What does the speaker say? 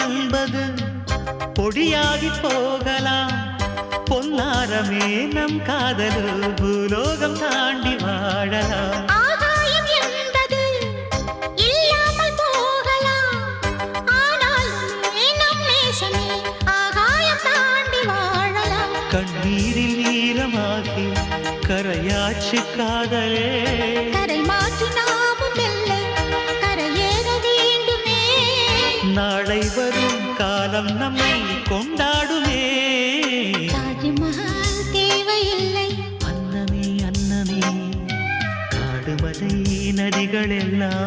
என்பது பொடியாகி போகலாம். பொன்னாரமே நம் காதல் பூலோகம் தாண்டி வாழலாம். ஆகாயம் என்பது இல்லாமல் போகலாம். ஆனால் நம் நேசமே ஆகாயம் தாண்டி வாழலாம். கண்ணீரில் ஈரமாகி கரையாச்சு காதலே. கரை மாற்றி நாமும் வெல்லை கரையேற வேண்டுமே. நாளை வரும் காலம் நம்மை கொண்டாடுமே. தாஜ்மஹால் தேவையில்லை அன்னமே அன்னமே காடுமலை நதிகள் எல்லாம்